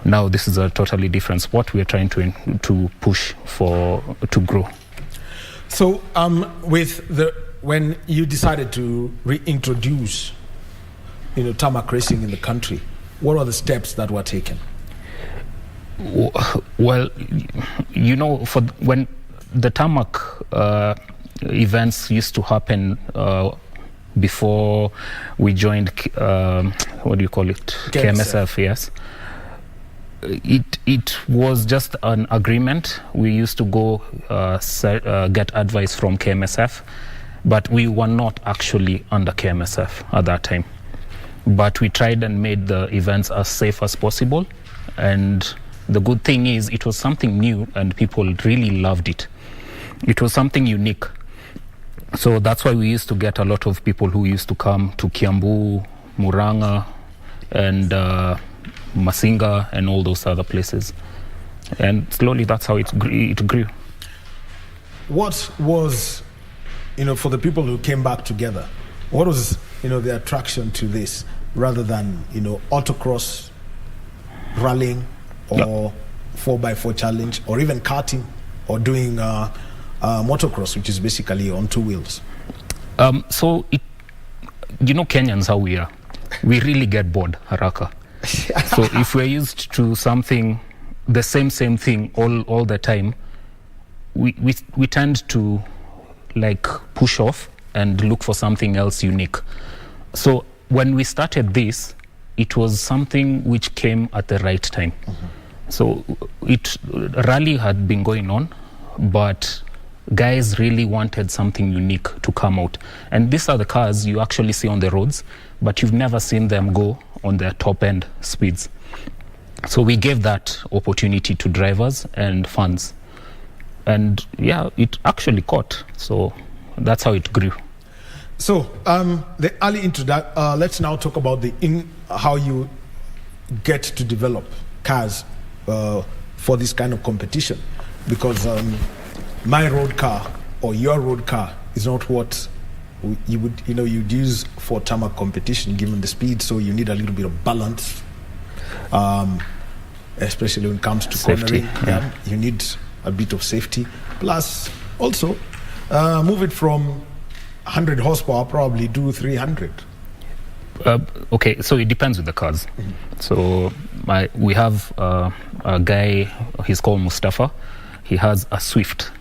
Now this is a totally different sport we're trying to push for to grow. So when you decided to reintroduce tarmac racing in the country, what are the steps that were taken? Well, when the tarmac events used to happen before we joined, what do you call it? KMSF, yes. It was just an agreement. We used to go get advice from KMSF, but we were not actually under KMSF at that time. But we tried and made the events as safe as possible, and the good thing is it was something new and people really loved it. It was something unique. So that's why we used to get a lot of people who used to come to Kiambu, Muranga, and Masinga, and all those other places. And slowly that's how it grew. What was, for the people who came back together, what was, the attraction to this rather than, autocross, rallying, or 4x4 challenge, or even karting, or doing motocross, which is basically on two wheels? So Kenyans, how we are. We really get bored, haraka. So if we're used to something, the same thing all the time, we tend to push off and look for something else unique. So when we started this, it was something which came at the right time. Mm-hmm. So rally had been going on, but guys really wanted something unique to come out. And these are the cars you actually see on the roads, but you've never seen them go on their top end speeds. So we gave that opportunity to drivers and fans. And yeah, it actually caught. So that's how it grew. So the early introduction, let's now talk about how you get to develop cars for this kind of competition, because my road car or your road car is not what you would you'd use for tarmac competition, given the speed. So you need a little bit of balance, especially when it comes to safety. Cornering. Yeah, you need a bit of safety. Plus, also move it from 100 horsepower, probably do 300. Okay, so it depends with the cars. Mm-hmm. So we have a guy, he's called Mustafa. He has a Swift.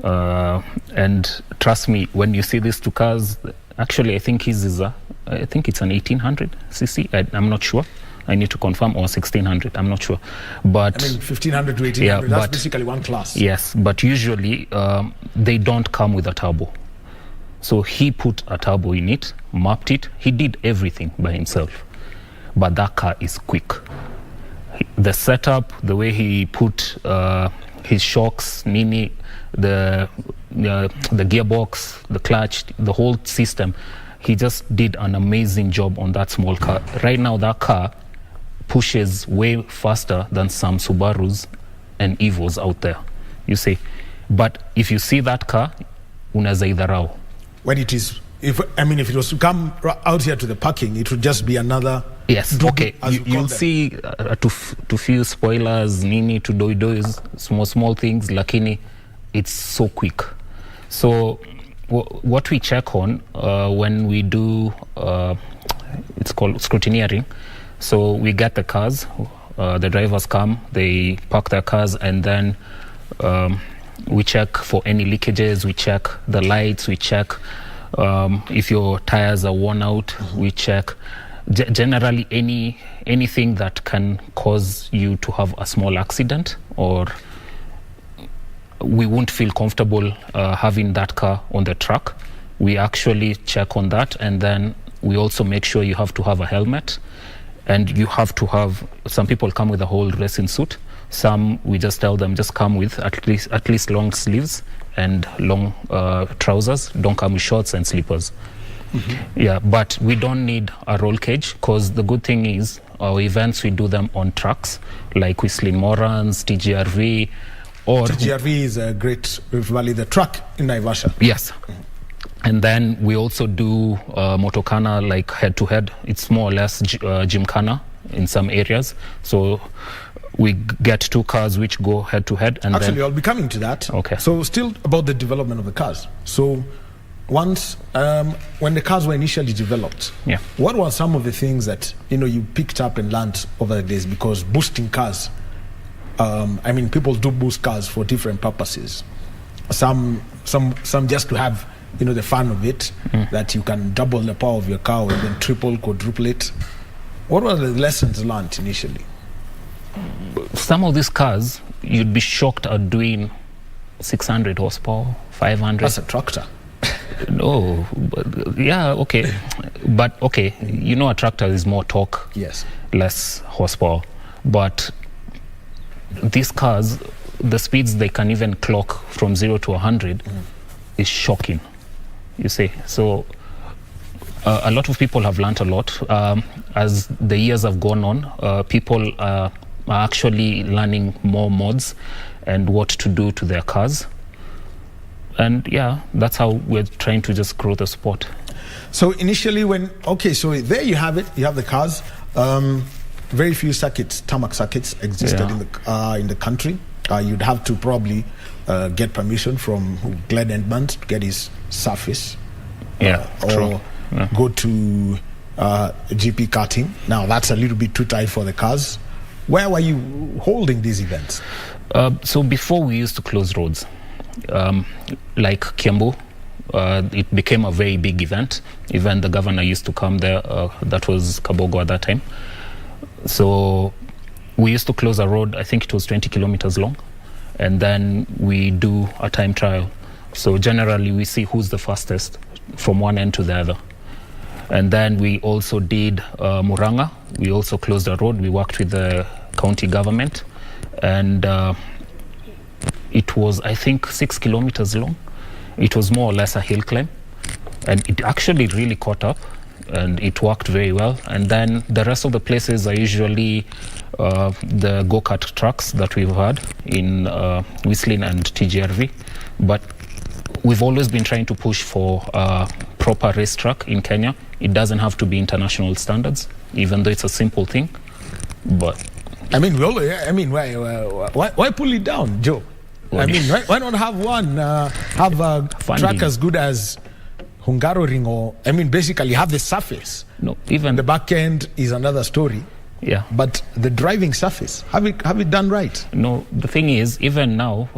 And trust me, when you see these two cars, actually I think it's an 1800 cc. I'm not sure. I need to confirm, or 1600. I'm not sure. But 1500 to 1800. That's basically one class. Yes, but usually they don't come with a turbo. So he put a turbo in it, mapped it. He did everything by himself. But that car is quick. The setup, the way he put his shocks, the gearbox, the clutch, the whole system, he just did an amazing job on that small car. Right now, that car pushes way faster than some Subarus and Evos out there, you see. But if you see that car, unaweza idharau. When it is, if it was to come out here to the parking, it would just be another. Yes, okay. You'll see to few spoilers, nini, to doidois, small things, lakini it's so quick. So what we check on when we do, it's called scrutineering. So we get the cars, the drivers come, they park their cars, and then we check for any leakages, we check the lights, we check if your tires are worn out, mm-hmm. we check generally anything that can cause you to have a small accident, or we won't feel comfortable having that car on the track. We actually check on that, and then we also make sure you have to have a helmet, and you have to have, some people come with a whole racing suit. Some we just tell them just come with at least long sleeves and long trousers. Don't come with shorts and slippers. Mm-hmm. Yeah, but we don't need a roll cage, because the good thing is our events, we do them on tracks like Whistling Morans, TGRV. Or TGRV is a great Valley, the track in Naivasha. Yes. Mm-hmm. And then we also do Motorkhana, like head-to-head. It's more or less Gymkhana in some areas. So we get 2 cars which go head to head. And actually, then, I'll be coming to that. Okay. So still about the development of the cars. So once when the cars were initially developed, what were some of the things that you picked up and learned over the days? Because boosting cars, people do boost cars for different purposes. Some just to have the fun of it, that you can double the power of your car or even triple, quadruple it. What were the lessons learned initially? Some of these cars, you'd be shocked at doing 600 horsepower, 500. That's a tractor. No, okay. But okay, a tractor is more torque, yes, less horsepower. But these cars, the speeds they can even clock from 0 to 100 is shocking, you see. So a lot of people have learnt a lot. As the years have gone on, people are actually learning more mods and what to do to their cars. And that's how we're trying to just grow the sport. So initially so there you have it. You have the cars. Very few circuits, tarmac circuits existed in the country. You'd have to probably get permission from Glenn Edmonds to get his surface. Or go to GP karting. Now that's a little bit too tight for the cars. Where were you holding these events? So before we used to close roads. Like Kiambu, it became a very big event. Even the governor used to come there. That was Kabogo at that time. So we used to close a road, I think it was 20 kilometers long, and then we do a time trial. So generally we see who's the fastest from one end to the other. And then we also did Muranga. We also closed a road. We worked with the county government, and it was, I think, 6 kilometers long. It was more or less a hill climb, and it actually really caught up, and it worked very well. And then the rest of the places are usually the go-kart tracks that we've had in Whistling and TGRV. But we've always been trying to push for a proper racetrack in Kenya. It doesn't have to be international standards, even though it's a simple thing. But why pull it down, Joe? Why not have one? Have a track as good as Hungaroring, or basically have the surface. No, even the back end is another story. Yeah, but the driving surface, have it done right? No, the thing is, even now,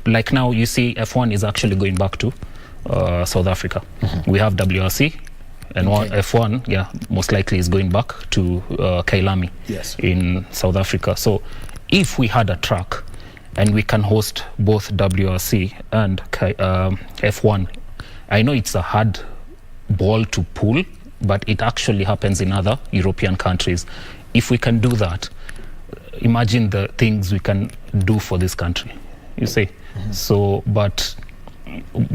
like now, you see F1 is actually going back to South Africa. We have WRC, and F1, most likely is going back to Kailami in South Africa. So if we had a track and we can host both WRC and F1, I know it's a hard ball to pull, but it actually happens in other European countries. If we can do that, imagine the things we can do for this country, you see. So, but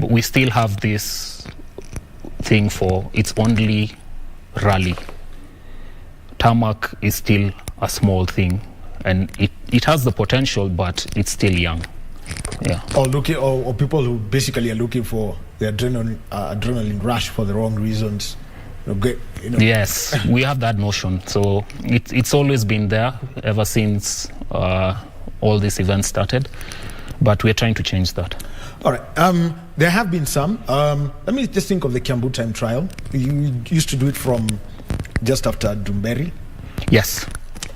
we still have this thing for it's only rally. Tarmac is still a small thing, and it has the potential, but it's still young. Or people who basically are looking for the adrenaline rush for the wrong reasons. Yes, we have that notion. So it's always been there ever since all these events started, but we're trying to change that. All right. There have been some. Let me just think of the Kiambu time trial. You used to do it from just after Dumberi. Yes.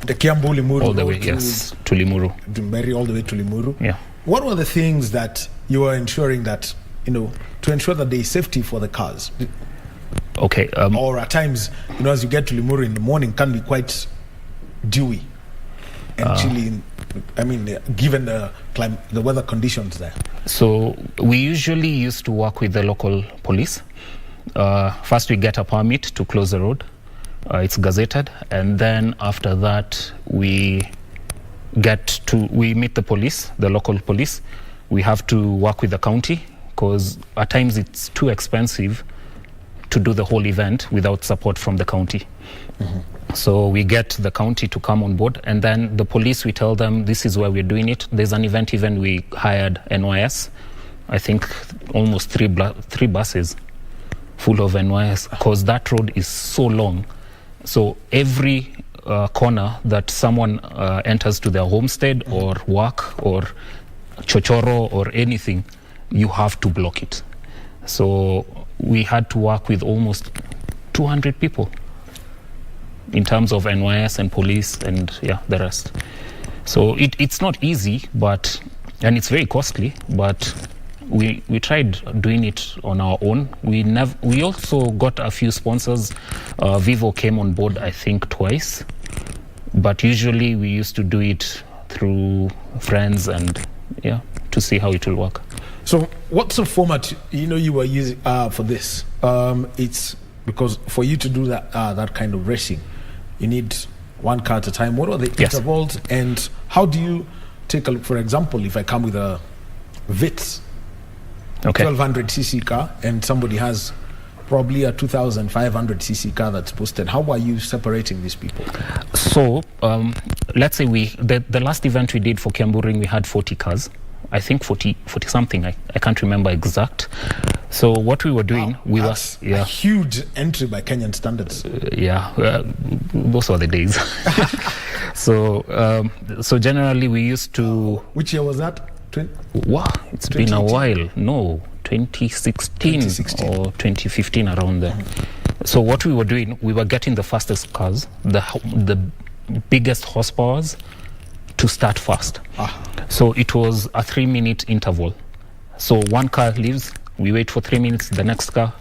The Kiambu Limuru. All the way, to Limuru. Dumberi all the way to Limuru. Yeah. What were the things that you were ensuring that, to ensure that there is safety for the cars? Okay. Or at times, as you get to Limuru in the morning, can be quite dewy and chilly. Given the weather conditions there. So we usually used to work with the local police. First, we get a permit to close the road. It's gazetted, and then after that, we meet the police, the local police. We have to work with the county because at times it's too expensive to do the whole event without support from the county. So we get the county to come on board, and then the police, we tell them this is where we're doing it. There's an event even we hired NYS, I think almost three buses full of NYS, because that road is so long So every corner that someone enters to their homestead or work or chochoro or anything, you have to block it. So we had to work with almost 200 people in terms of NYS and police and the rest. So it's not easy, and it's very costly, but we tried doing it on our own. We also got a few sponsors. Vivo came on board, I think, twice, but usually we used to do it through friends and to see how it will work. So what's the format you were using for this? It's because for you to do that kind of racing, you need one car at a time. What are the intervals, and how do you take a look? For example, if I come with a Vitz 1200cc car and somebody has probably a 2500cc car that's posted, how are you separating these people? So let's say the last event we did for Kiambu Ring, we had 40 cars. I think 40 something. I can't remember exact. So what we were doing, that's a huge entry by Kenyan standards. Those were the days. So generally we used to. Which year was that? It's been a while. No, 2016 or 2015, around there. So what we were doing, we were getting the fastest cars, the biggest horsepowers, to start fast. So it was a 3-minute interval. So one car leaves, we wait for 3 minutes, the next car,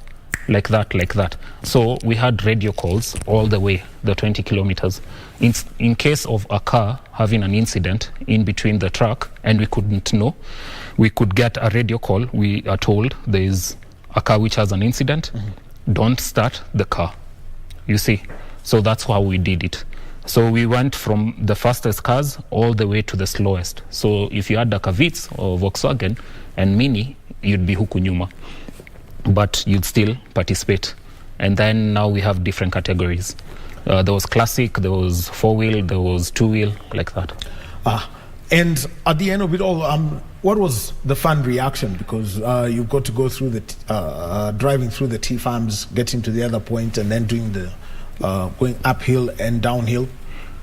like that. So we had radio calls all the way, the 20 kilometers. In case of a car having an incident in between the track and we couldn't know, we could get a radio call. We are told there is a car which has an incident. Don't start the car. You see? So that's how we did it. So we went from the fastest cars all the way to the slowest. So if you had a Vitz or Volkswagen and Mini, you'd be huku nyuma, but you'd still participate. And then now we have different categories. There was classic, there was 4-wheel, there was 2-wheel, like that. And at the end of it all, what was the fan reaction? Because you've got to go through the driving through the T farms, getting to the other point, and then doing the going uphill and downhill.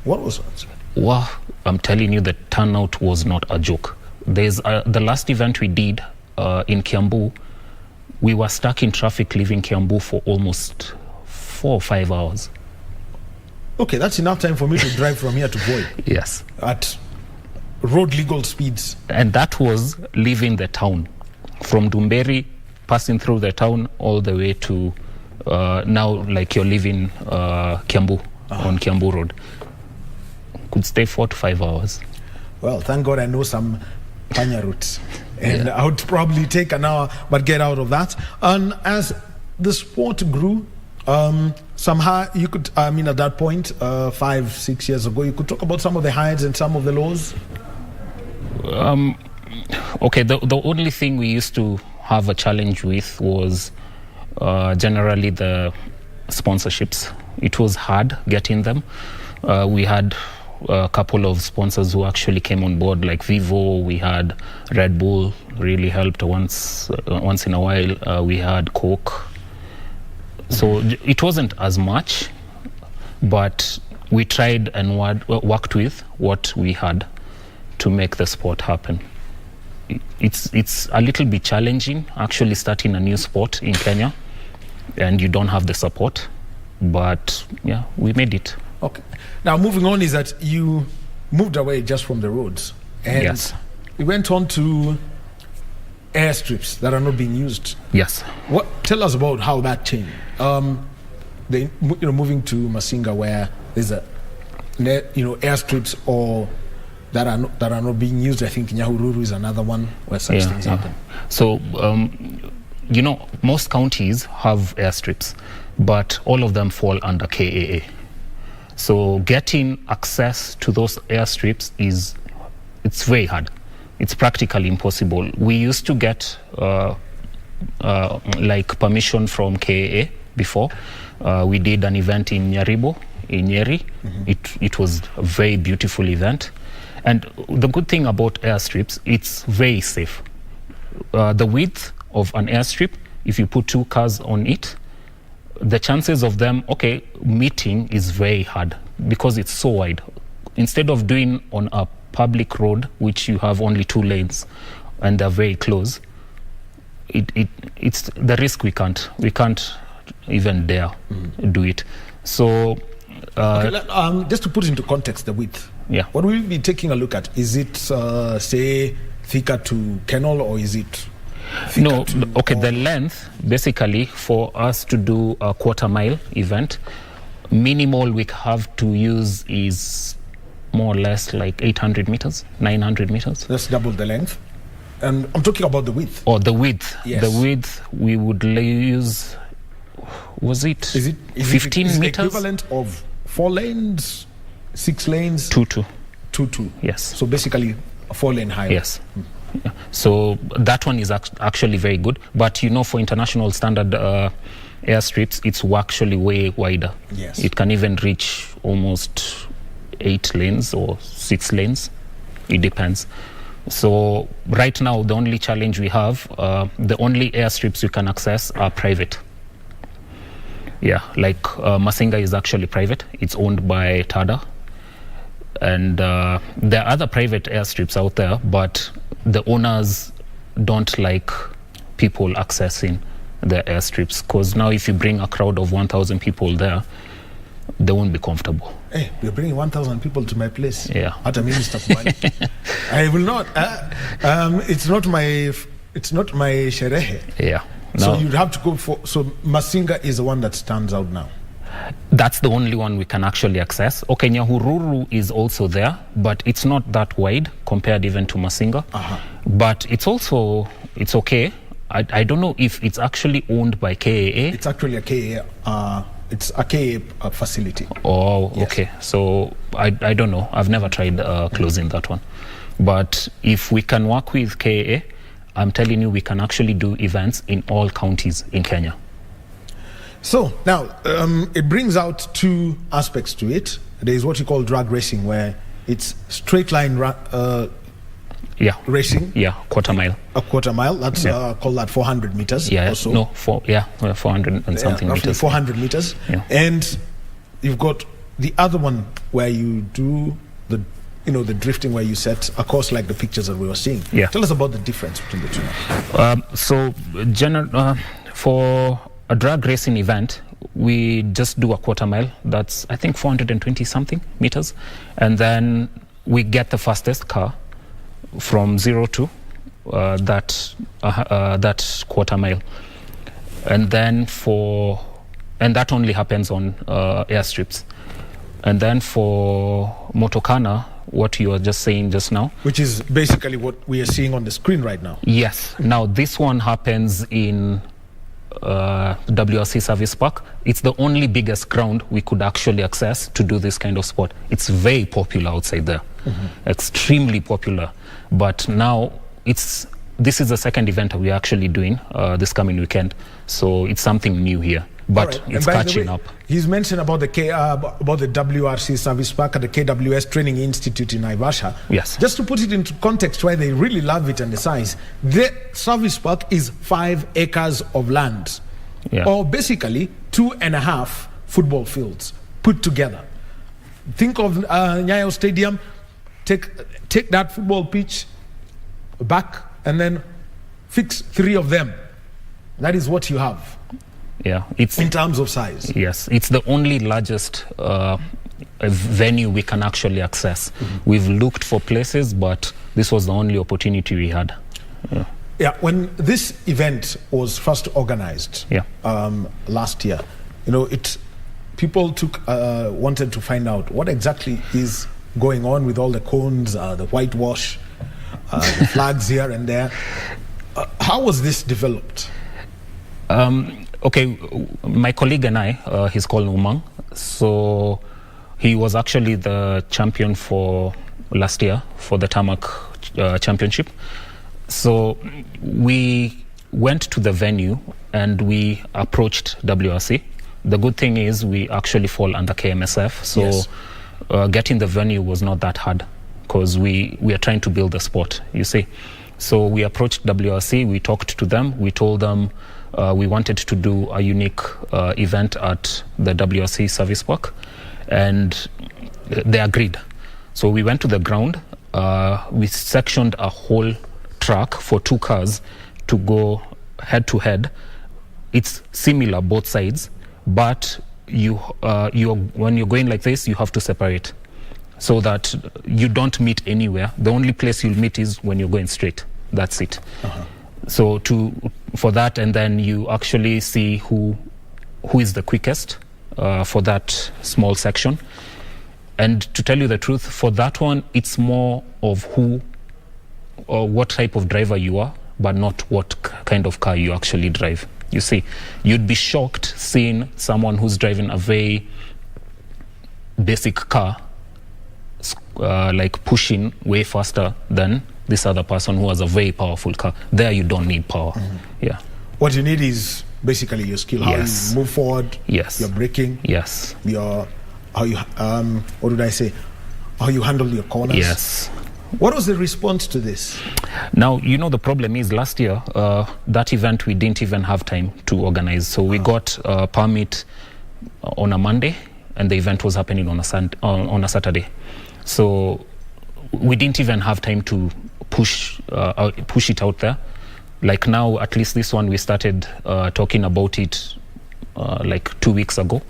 What was it? Wow, I'm telling you, the turnout was not a joke. There's the last event we did in Kiambu, we were stuck in traffic leaving Kiambu for almost 4 or 5 hours. Okay, that's enough time for me to drive from here to Voi. Yes. At road legal speeds. And that was leaving the town. From Dumberi, passing through the town all the way to now like you're leaving Kiambu, on Kiambu Road. Could stay 4 to 5 hours. Well, thank God I know some Panya routes. And I would probably take an hour, but get out of that. And as the sport grew, somehow you could, at that point, 5-6 years ago, you could talk about some of the highs and some of the lows? Okay, the only thing we used to have a challenge with was generally the sponsorships. It was hard getting them. We had a couple of sponsors who actually came on board, like Vivo. We had Red Bull, really helped once in a while. We had Coke. So it wasn't as much, but we tried and worked with what we had to make the sport happen. It's a little bit challenging actually starting a new sport in Kenya, and you don't have the support, but we made it. Okay. Now moving on is that you moved away just from the roads, and you went on to airstrips that are not being used. Yes. Tell us about how that changed. Moving to Masinga, where there's airstrips or that are not being used. I think Nyahururu is another one where such things happen. So most counties have airstrips, but all of them fall under KAA. So getting access to those airstrips it's very hard. It's practically impossible. We used to get like permission from KAA before. We did an event in Nyaribo, in Nyeri. It was a very beautiful event. And the good thing about airstrips, it's very safe. The width of an airstrip, if you put 2 cars on it, the chances of them, meeting is very hard because it's so wide. Instead of doing on a public road, which you have only 2 lanes and they're very close, it's the risk we can't even dare do it. So just to put into context the width, what we'll be taking a look at, is it say thicker to Kennel, or is it no, the length, basically, for us to do a quarter-mile event, minimal we have to use is more or less like 800 meters, 900 meters. That's double the length. And I'm talking about the width. Oh, the width. Yes. The width we would use, is it 15 meters? Equivalent of 4 lanes, 6 lanes? 2-2. 2-2. Yes. So basically a 4-lane highway. Yes. Yeah. So that one is actually very good. But for international standard airstrips, it's actually way wider. Yes. It can even reach almost 8 lanes or 6 lanes. It depends. So right now, the only challenge we have, the only airstrips you can access are private. Yeah, like Masinga is actually private. It's owned by Tada. And there are other private airstrips out there, but the owners don't like people accessing the airstrips, because now if you bring a crowd of 1,000 people there, they won't be comfortable. Hey, we're bringing 1,000 people to my place. Yeah. At a minister. I will not. It's not my sherehe. Yeah. No. So you'd have to go for. So Masinga is the one that stands out now. That's the only one we can actually access. Okay, Nyahururu is also there, but it's not that wide compared even to Masinga. But it's okay. I don't know if it's actually owned by KAA. It's actually a KAA. It's a KAA facility. Oh, yes. Okay. So I don't know. I've never tried closing that one. But if we can work with KAA, I'm telling you, we can actually do events in all counties in Kenya. So now it brings out 2 aspects to it. There is what you call drag racing, where it's straight line racing. Yeah, quarter mile. A quarter mile. That's called that 400 meters. Yeah, or so. No, 400 and something roughly meters. 400 meters. Yeah. And you've got the other one where you do the drifting, where you set a course like the pictures that we were seeing. Yeah. Tell us about the difference between the 2. So, for a drag racing event, we just do a quarter mile. That's, I think, 420 something meters. And then we get the fastest car from 0 to that quarter mile. And then that only happens on airstrips. And then for Motorkhana, what you were just saying just now, which is basically what we are seeing on the screen right now. Yes. Now this one happens in WRC Service Park. It's the only biggest ground we could actually access to do this kind of sport. It's very popular outside there, extremely popular. But now this is the second event we're actually doing this coming weekend. So it's something new here, but it's catching up. He's mentioned about the WRC Service Park at the KWS Training Institute in Naivasha. Yes. Just to put it into context why they really love it and the size, the service park is 5 acres of land, or basically 2.5 football fields put together. Think of Nyayo Stadium, take that football pitch back and then fix 3 of them. That is what you have. Yeah, it's in terms of size. Yes, it's the only largest venue we can actually access. We've looked for places, but this was the only opportunity we had. Yeah, when this event was first organized last year, people wanted to find out what exactly is going on with all the cones, the whitewash, the flags here and there. How was this developed? Okay, my colleague and I, he's called Umang. So he was actually the champion for last year for the Tarmac championship. So we went to the venue and we approached WRC. The good thing is we actually fall under KMSF. So getting the venue was not that hard because we are trying to build a sport, you see. So we approached WRC, we talked to them, we told them we wanted to do a unique event at the WRC service park, and they agreed. So we went to the ground, we sectioned a whole track for 2 cars to go head to head. It's similar both sides, but when you're going like this, you have to separate so that you don't meet anywhere. The only place you'll meet is when you're going straight. That's it. So for that, and then you actually see who is the quickest for that small section. And to tell you the truth, for that one, it's more of who or what type of driver you are, but not what kind of car you actually drive. You see, you'd be shocked seeing someone who's driving a very basic car like pushing way faster than this other person who has a very powerful car. There you don't need power. Yeah. What you need is basically your skill, how you move forward, your braking, your how you what did I say? How you handle your corners. Yes. What was the response to this? Now, the problem is last year, that event we didn't even have time to organize. So we got a permit on a Monday, and the event was happening on a Saturday. So we didn't even have time to push it out there. Like now, at least this one, we started talking about it like 2 weeks ago.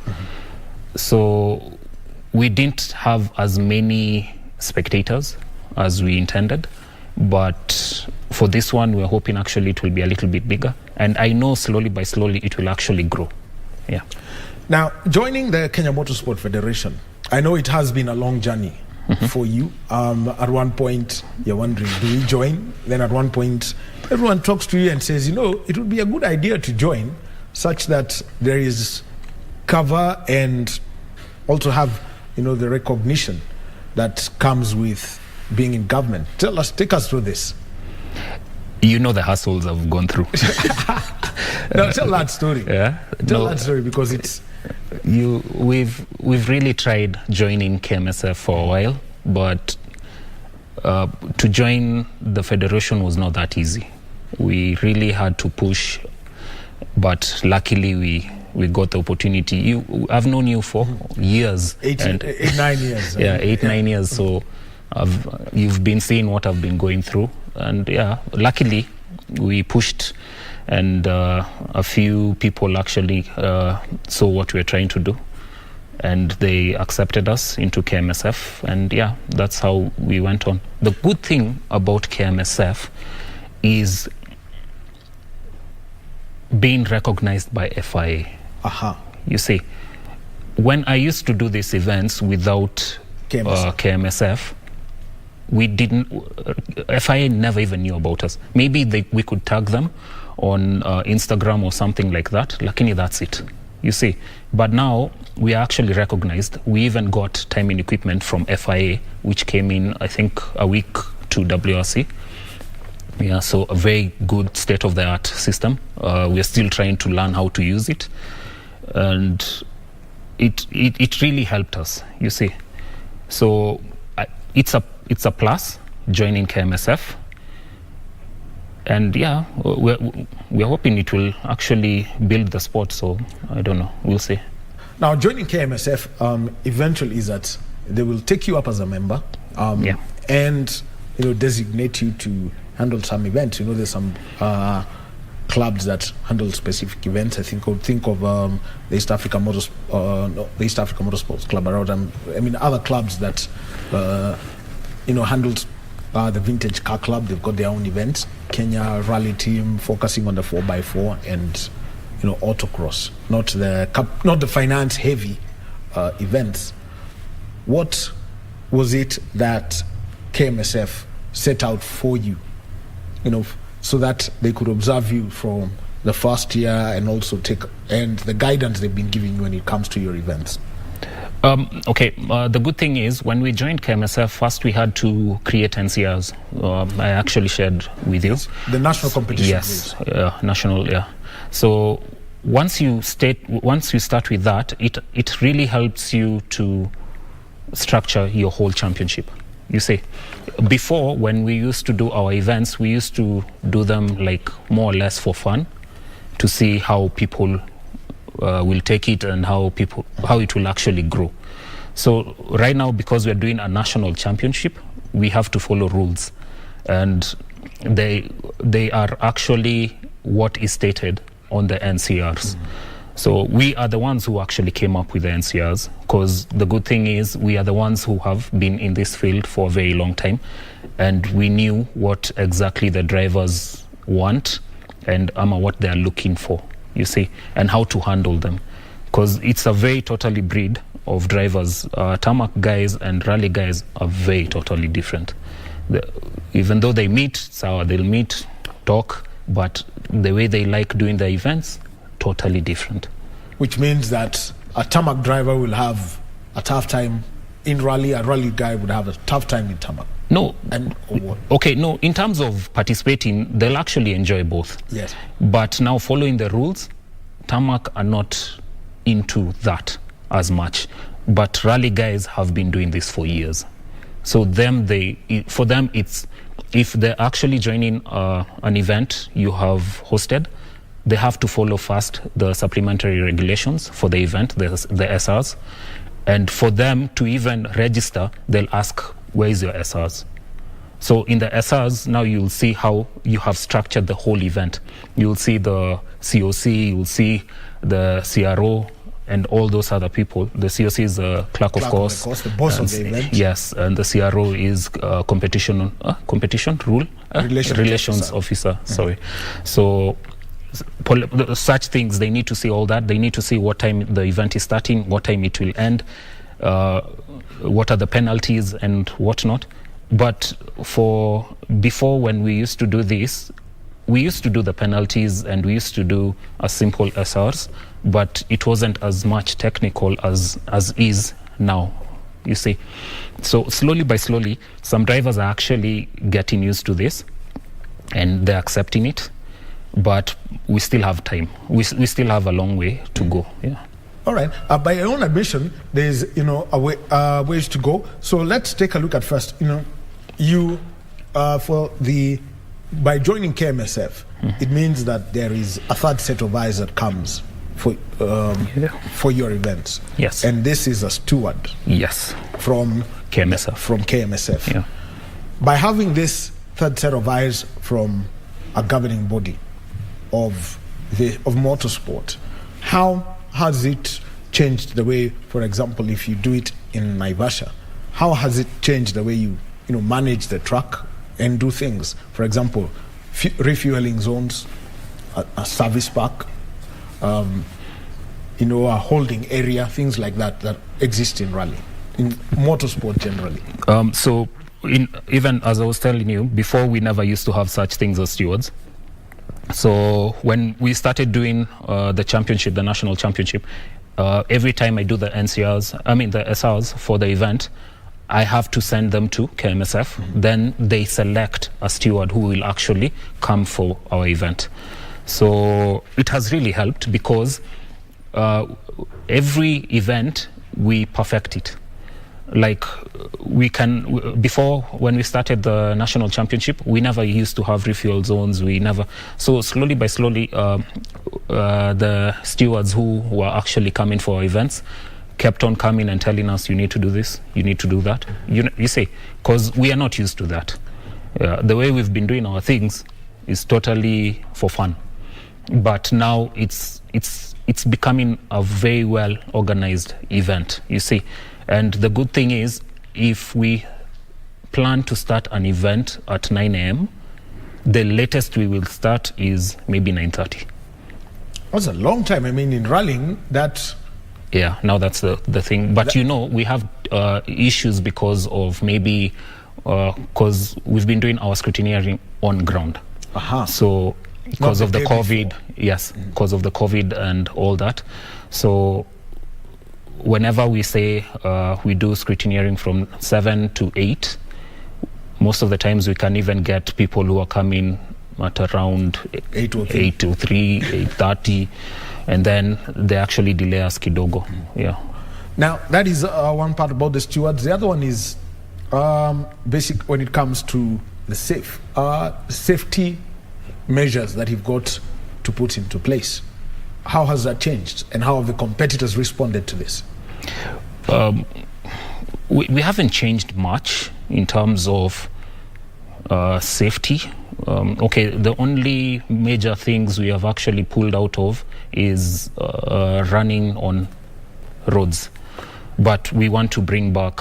So we didn't have as many spectators as we intended, but for this one, we're hoping actually it will be a little bit bigger. And I know slowly by slowly it will actually grow. Yeah. Now, joining the Kenya Motorsport Federation, I know it has been a long journey for you. At one point, you're wondering, do we join? Then at one point, everyone talks to you and says, it would be a good idea to join, such that there is cover and also have, the recognition that comes with being in government. Take us through this. The hassles I've gone through. No, tell that story. Yeah, tell that story, because it's we've really tried joining KMSF for a while, but to join the federation was not that easy. We really had to push, but luckily we got the opportunity. I've known you for years. 9 years. Yeah, 8-9 years. So you've been seeing what I've been going through, and luckily we pushed, and a few people actually saw what we were trying to do, and they accepted us into KMSF, and that's how we went on. The good thing about KMSF is being recognized by FIA. You see, when I used to do these events without KMSF, we didn't. FIA never even knew about us. Maybe we could tag them on Instagram or something like that. Luckily, that's it. You see, but now we are actually recognized. We even got time and equipment from FIA, which came in, I think, a week to WRC. Yeah, so a very good state-of-the-art system. We are still trying to learn how to use it, and it really helped us. You see, so it's a plus joining KMSF, and we're hoping it will actually build the sport. So I don't know, we'll see. Now, joining KMSF eventually is that they will take you up as a member, and designate you to handle some events. There's some clubs that handle specific events. I think of the East Africa Motorsports Club around. Other clubs that handled the Vintage Car Club. They've got their own events. Kenya Rally Team focusing on the 4x4 and autocross, not the finance heavy events. What was it that KMSF set out for you, so that they could observe you from the first year and also and the guidance they've been giving you when it comes to your events? The good thing is, when we joined KMSF, first we had to create NCRs. I actually shared with you. The national competition. Yes, national, yeah. So once you start with that, it really helps you to structure your whole championship. You see, before, when we used to do our events, we used to do them like more or less for fun, to see how people will take it and how it will actually grow. So right now, because we're doing a national championship, we have to follow rules, and they are actually what is stated on the NCRs. So we are the ones who actually came up with the NCRs, because the good thing is we are the ones who have been in this field for a very long time, and we knew what exactly the drivers want and what they are looking for, you see, and how to handle them, because it's a very totally breed of drivers. Tarmac guys and rally guys are very totally different. Even though they meet, they'll meet, talk, but the way they like doing the events, totally different. Which means that a tarmac driver will have a tough time in rally, a rally guy would have a tough time in tarmac. No. And what? Okay, no, in terms of participating, they'll actually enjoy both. Yes. But now following the rules, tarmac are not into that as much. But rally guys have been doing this for years. So for them, it's, if they're actually joining an event you have hosted, they have to follow first the supplementary regulations for the event, the SRs. And for them to even register, they'll ask, where is your SRs? So in the SRs, now you'll see how you have structured the whole event. You'll see the COC, you'll see the CRO, and all those other people. The COC is the clerk of course, the boss of the event. Yes, and the CRO is competition relations officer. Sorry. So such things, they need to see all that. They need to see what time the event is starting, what time it will end, what are the penalties and whatnot. But before, when we used to do this, we used to do the penalties and we used to do a simple SRs, but it wasn't as much technical as is now, you see. So slowly by slowly, some drivers are actually getting used to this and they're accepting it, but we still have time. We still have a long way to go. Yeah. All right. By your own admission, there's ways to go. So let's take a look at first. By joining KMSF, it means that there is a third set of eyes that comes for your events. Yes. And this is a steward. Yes. From KMSF. From KMSF. Yeah. By having this third set of eyes from a governing body of motorsport, how has it changed the way, for example, if you do it in Naivasha, how has it changed the way you manage the track and do things? For example, refueling zones, a service park, a holding area, things like that exist in rally, in motorsport generally. So even as I was telling you, before we never used to have such things as stewards. So when we started doing the championship, the national championship, every time I do the SRs for the event, I have to send them to KMSF. Then they select a steward who will actually come for our event. So it has really helped because every event we perfect it. Like before, when we started the national championship, we never used to have refuel zones. So slowly by slowly, the stewards who were actually coming for our events kept on coming and telling us, you need to do this, you need to do that. You see, because we are not used to that. The way we've been doing our things is totally for fun. But now it's becoming a very well organized event, you see. And the good thing is, if we plan to start an event at 9 a.m., the latest we will start is maybe 9:30. That's a long time. I mean, in rallying, yeah, now that's the thing. But we have issues because of because we've been doing our scrutineering on ground. So because of the COVID, yes, because of the COVID and all that. So whenever we say we do scrutineering from 7 to 8, most of the times we can even get people who are coming at around 8 to 3, 8:30. And then they actually delay us kidogo. Yeah. Now that is one part about the stewards. The other one is basic when it comes to the safety measures that you've got to put into place. How has that changed, and how have the competitors responded to this? We haven't changed much in terms of safety. The only major things we have actually pulled out of is running on roads, but we want to bring back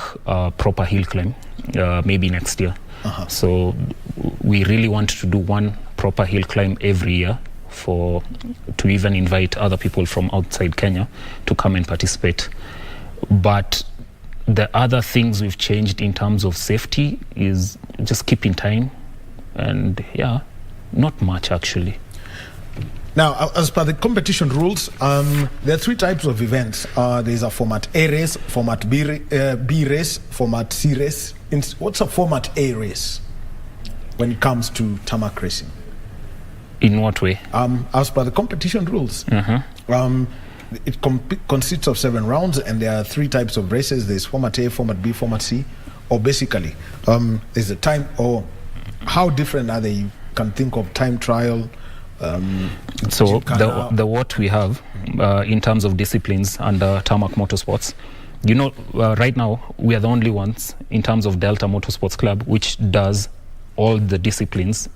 proper hill climb maybe next year. So we really want to do one proper hill climb every year to even invite other people from outside Kenya to come and participate. But the other things we've changed in terms of safety is just keeping time, and not much actually. Now, as per the competition rules, there are three types of events. There's a Format A race, Format B race, Format C race. What's a Format A race when it comes to tarmac racing? In what way? As per the competition rules, it consists of 7 rounds, and there are 3 types of races. There's Format A, Format B, Format C. Or basically, there's a time, or how different are they? You can think of time trial. So the what we have in terms of disciplines under Tarmac Motorsports, right now we are the only ones in terms of Delta Motorsports Club which does all the disciplines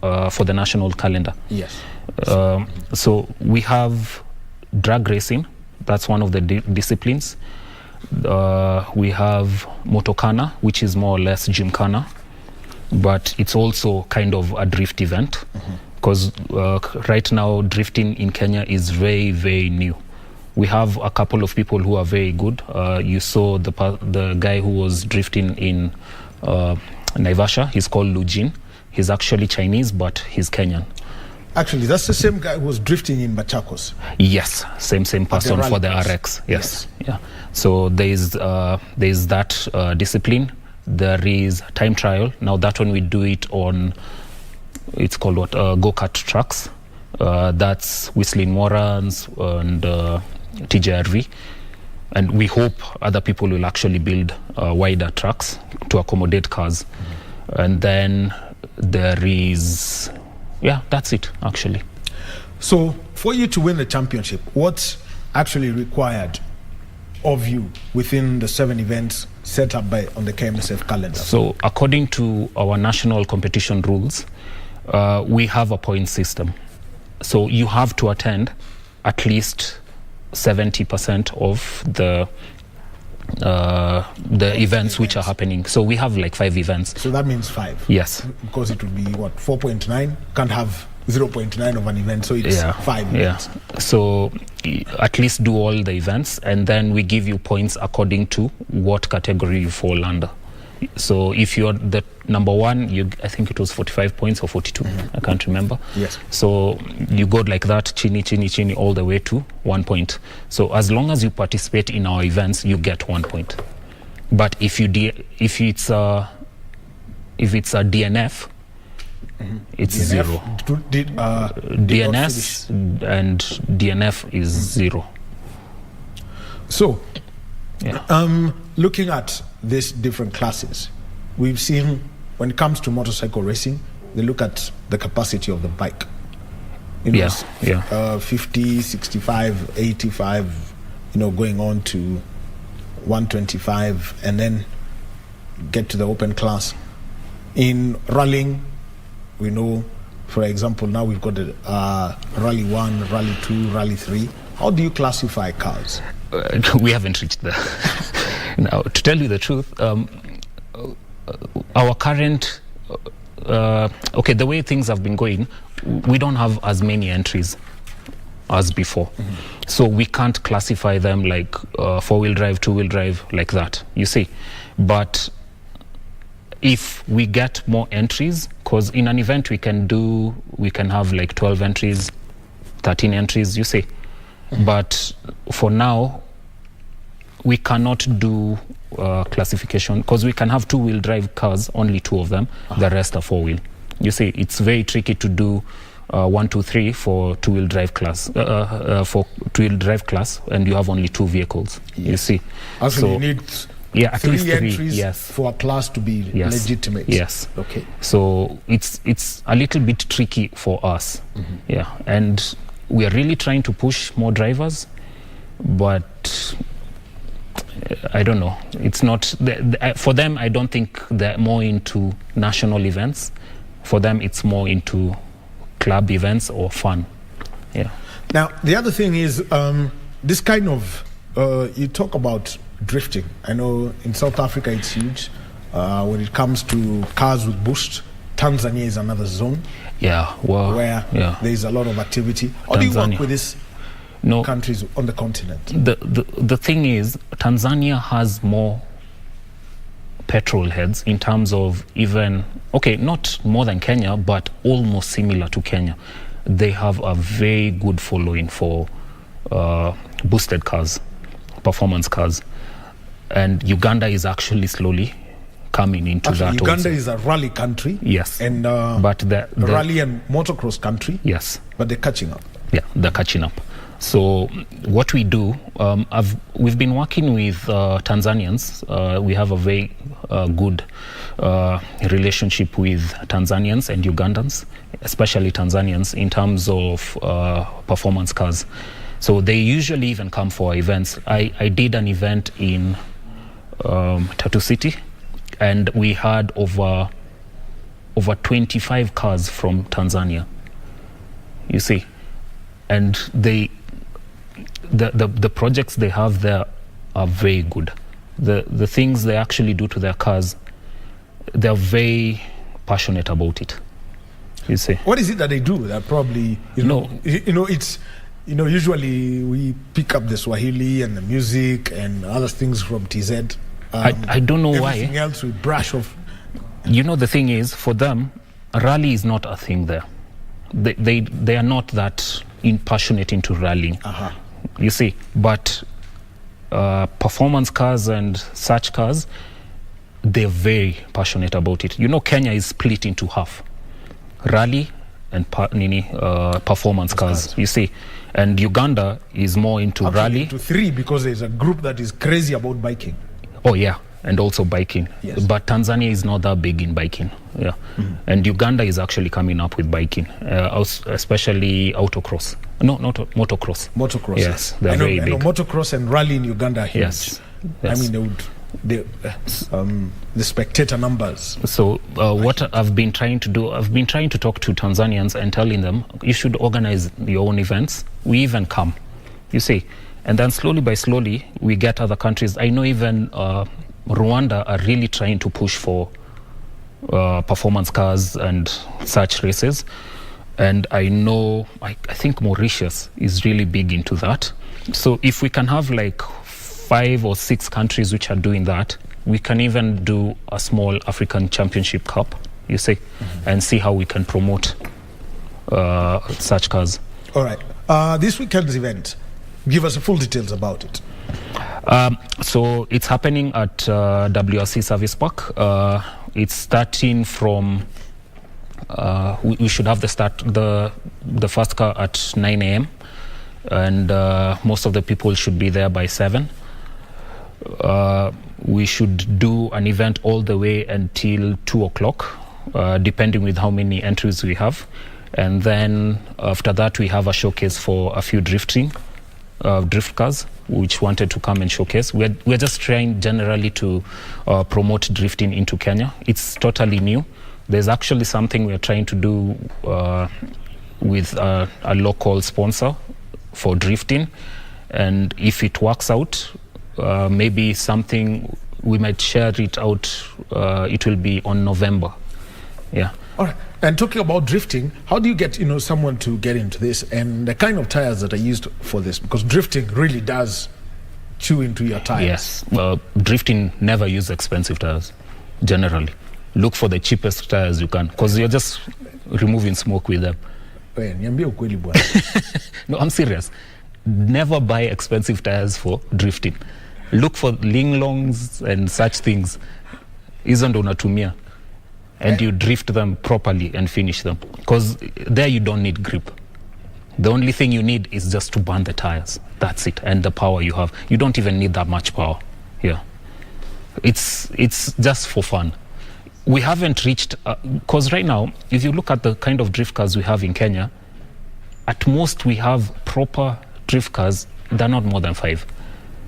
for the national calendar. Yes. So we have drag racing, that's one of the disciplines. We have Motorkhana, which is more or less Gymkhana, but it's also kind of a drift event, because right now drifting in Kenya is very, very new. We have a couple of people who are very good. You saw the guy who was drifting in Naivasha. He's called Lujin. He's actually Chinese, but he's Kenyan. Actually, that's the same guy who was drifting in Machakos. Yes, same person for the RX. Yes. Yeah. So there is that discipline. There is time trial. Now that one we do it on, it's called what, go-kart tracks. That's Whistling Warrants and TJRV. And we hope other people will actually build wider tracks to accommodate cars. And then there is, that's it actually. So for you to win the championship, what's actually required of you within the 7 events set up on the KMSF calendar? So according to our national competition rules, we have a point system. So you have to attend at least 70% of the events which are happening. So we have like 5 events. So that means 5? Yes. Because it would be, 4.9? Can't have 0.9 of an event, so it's 5 events. So at least do all the events, and then we give you points according to what category you fall under. So if you're the number 1, I think it was 45 points or 42, I can't remember. Yes. So you go like that, chini, all the way to 1 point. So as long as you participate in our events, you get 1 point. But if it's a DNF, it's DNF, 0. DNS and DNF is 0. So, looking at these different classes, we've seen when it comes to motorcycle racing, they look at the capacity of the bike. 50, 65, 85, going on to 125, and then get to the open class. In rallying, we know, for example, now we've got Rally 1, Rally 2, Rally 3. How do you classify cars? We haven't reached there. Now, to tell you the truth, our current, the way things have been going, we don't have as many entries as before. So we can't classify them like 4-wheel drive, 2-wheel drive, like that, you see. But if we get more entries, because in an event we can have like 12 entries, 13 entries, you see. But for now, we cannot do classification, because we can have 2-wheel drive cars, only 2 of them, the rest are 4-wheel. You see, it's very tricky to do 1, 2, 3 for 2-wheel drive class, and you have only 2 vehicles. Yes. You see. Also, you need Yeah, at least 3 entries yes. for a class to be legitimate. Yes. Okay. So it's a little bit tricky for us. Yeah, and we are really trying to push more drivers, but I don't know. It's not for them. I don't think they're more into national events. For them, it's more into club events or fun. Yeah. Now, the other thing is this kind of you talk about drifting. I know in South Africa it's huge. When it comes to cars with boost, Tanzania is another zone. Yeah, well, where there is a lot of activity. How do you work with these countries on the continent? The thing is, Tanzania has more petrol heads in terms of even, not more than Kenya, but almost similar to Kenya. They have a very good following for boosted cars, performance cars. And Uganda is actually slowly coming into that. Uganda also. is a rally country. Yes. And but the rally and motocross country. Yes. But they're catching up. Yeah, they're catching up. So what we do, we've been working with Tanzanians. We have a very good relationship with Tanzanians and Ugandans, especially Tanzanians, in terms of performance cars. So they usually even come for events. I did an event in Tatu City, and we had over 25 cars from Tanzania. You see, and the projects they have there are very good. The things they actually do to their cars, they're very passionate about it. You see. What is it that they do? That probably usually we pick up the Swahili and the music and other things from TZ. I don't know why. Everything else we brush off. The thing is, for them, rally is not a thing there. They are not that passionate into rallying. You see, but performance cars and such cars, they're very passionate about it. Kenya is split into half: rally and performance cars. You see, and Uganda is more into rally. Into 3, because there's a group that is crazy about biking. Oh yeah, and also biking. Yes. But Tanzania is not that big in biking. Yeah, and Uganda is actually coming up with biking, especially autocross. No, not motocross. Motocross. Yes, they're very big. I know motocross and rally in Uganda are huge. Yes. I mean, the spectator numbers. So what I've been trying to do, I've been trying to talk to Tanzanians and telling them, you should organize your own events. We even come, you see. And then slowly by slowly, we get other countries. I know even Rwanda are really trying to push for performance cars and such races. And I know, I think Mauritius is really big into that. So if we can have like 5 or 6 countries which are doing that, we can even do a small African Championship Cup, you see, and see how we can promote such cars. All right. This weekend's event, give us full details about it. So it's happening at WRC Service Park. It's starting from, we should have the first car at 9 a.m. and most of the people should be there by 7. We should do an event all the way until 2 o'clock, depending with how many entries we have. And then after that, we have a showcase for a few drift cars which wanted to come and showcase. We're just trying generally to promote drifting into Kenya. It's totally new. There's actually something we're trying to do with a local sponsor for drifting. And if it works out, maybe something we might share it out. It will be on November. Yeah. All right. And talking about drifting, how do you get someone to get into this, and the kind of tires that are used for this? Because drifting really does chew into your tires. Yes. Well, drifting never use expensive tires. Generally, look for the cheapest tires you can, because you're just removing smoke with them. No, I'm serious. Never buy expensive tires for drifting. Look for linglongs and such things. Isn't unatumia. And you drift them properly and finish them. Because there you don't need grip. The only thing you need is just to burn the tires. That's it. And the power you have. You don't even need that much power. Yeah. It's just for fun. We haven't reached, because right now, if you look at the kind of drift cars we have in Kenya, at most we have proper drift cars, they're not more than 5,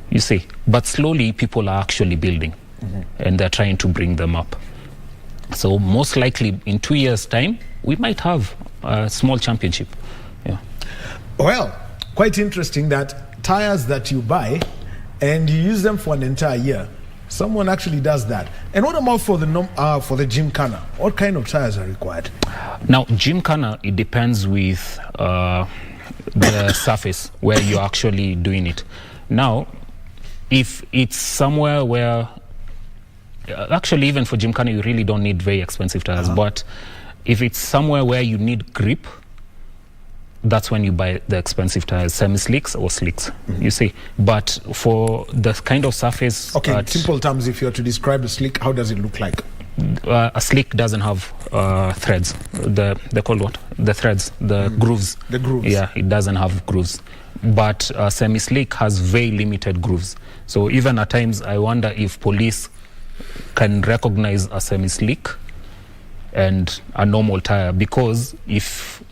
you see. But slowly people are actually building, and they're trying to bring them up. So most likely in 2 years' time, we might have a small championship. Yeah. Well, quite interesting that tires that you buy and you use them for an entire year. Someone actually does that. And what about for the Gymkhana? What kind of tires are required? Now, Gymkhana, it depends with the surface where you're actually doing it. Now, if it's somewhere where, actually even for Gymkhana, you really don't need very expensive tires. But if it's somewhere where you need grip, that's when you buy the expensive tires, semi-slicks or slicks, you see. But for the kind of surface... Okay, in simple terms, if you were to describe a slick, how does it look like? A slick doesn't have threads. They're called what? The threads, the grooves. The grooves. Yeah, it doesn't have grooves. But semi-slick has very limited grooves. So even at times, I wonder if police can recognize a semi-slick and a normal tire, because if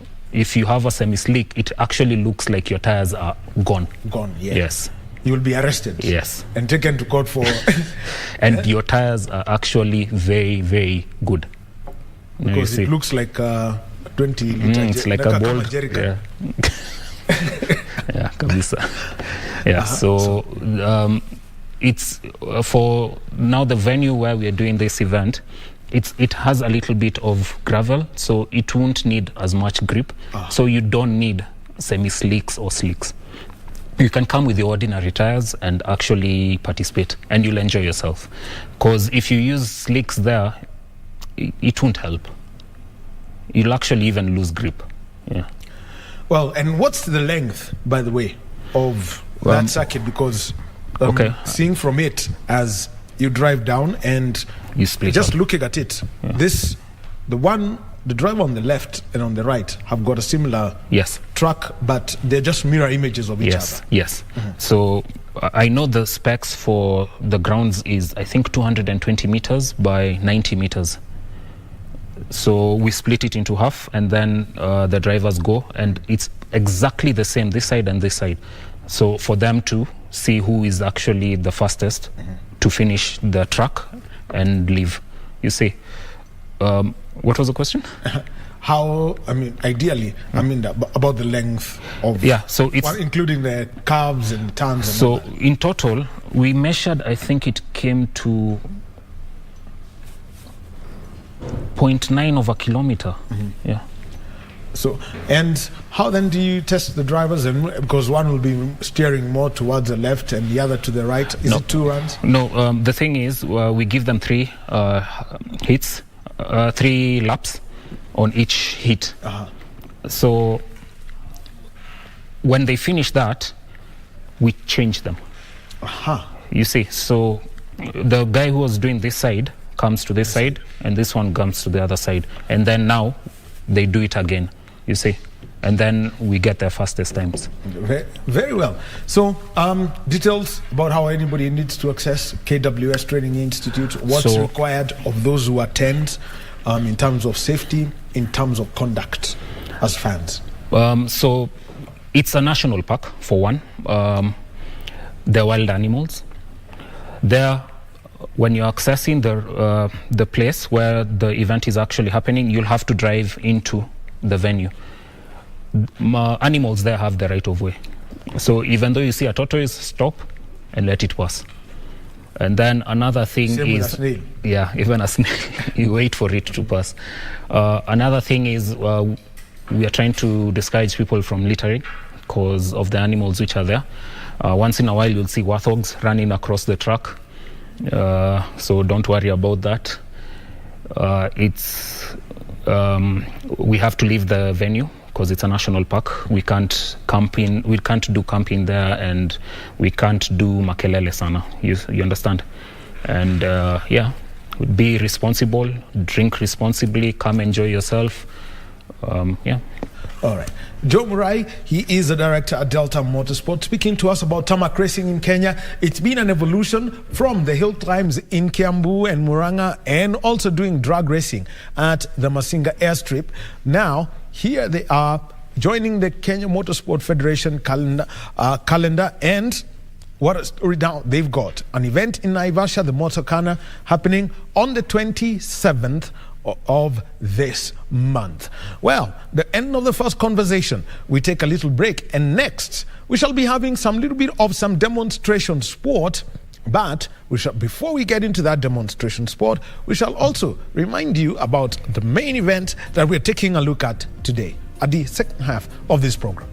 you have a semi-slick, it actually looks like your tires are gone. Gone, yeah. Yes. You will be arrested. Yes. And taken to court for... And your tires are actually very, very good. Because it looks like a 20-liter... It's like a ball. Yeah. Yeah, kabisa. Yeah, so it's for now the venue where we are doing this event, it has a little bit of gravel, so it won't need as much grip. So you don't need semi-slicks or slicks. You can come with your ordinary tires and actually participate, and you'll enjoy yourself. Because if you use slicks there, it won't help. You'll actually even lose grip. Yeah. Well, and what's the length, by the way, of that circuit? Because seeing from it as you drive down and you split just up. Looking at it, the driver on the left and on the right have got a similar track, but they're just mirror images of each other. Yes. So I know the specs for the grounds is, I think, 220 meters by 90 meters. So we split it into half, and then the drivers go, and it's exactly the same this side and this side. So for them to see who is actually the fastest to finish the track and leave, you see. What was the question? How, ideally, about the length of... Yeah, so it's... including the curves and turns. So in total, we measured, I think it came to 0.9 of a kilometer. Yeah. So, and how then do you test the drivers? And because one will be steering more towards the left and the other to the right. Is it 2 runs? No, the thing is, we give them 3 hits, 3 laps on each hit. So when they finish that, we change them. You see, so the guy who was doing this side comes to this side, and this one comes to the other side, and then now they do it again, you see, and then we get their fastest times. Very well. So details about how anybody needs to access KWS Training Institute, what's required of those who attend, in terms of safety, in terms of conduct as fans. So it's a national park, for one. They're wild animals. There, when you're accessing the place where the event is actually happening, you'll have to drive into the venue. Animals there have the right of way. So even though you see a tortoise, stop and let it pass. And then another thing Same is... with a snail. Yeah, even a snail, you wait for it to pass. Another thing is we are trying to discourage people from littering because of the animals which are there. Once in a while, you'll see warthogs running across the track. So don't worry about that. We have to leave the venue because it's a national park. We can't do camping there, and we can't do makelele sana. You understand? And be responsible, drink responsibly, come enjoy yourself. All right. Joe Murai, he is the director at Delta Motorsports, speaking to us about tarmac racing in Kenya. It's been an evolution from the hill climbs in Kiambu and Murang'a, and also doing drag racing at the Masinga airstrip. Now, here they are joining the Kenya Motorsport Federation calendar, and what a story now. They've got an event in Naivasha, the Motorkhana, happening on the 27th of this month. Well, the end of the first conversation. We take a little break, and next we shall be having some little bit of some demonstration sport. But before we get into that demonstration sport, we shall also remind you about the main event that we're taking a look at today, at the second half of this program.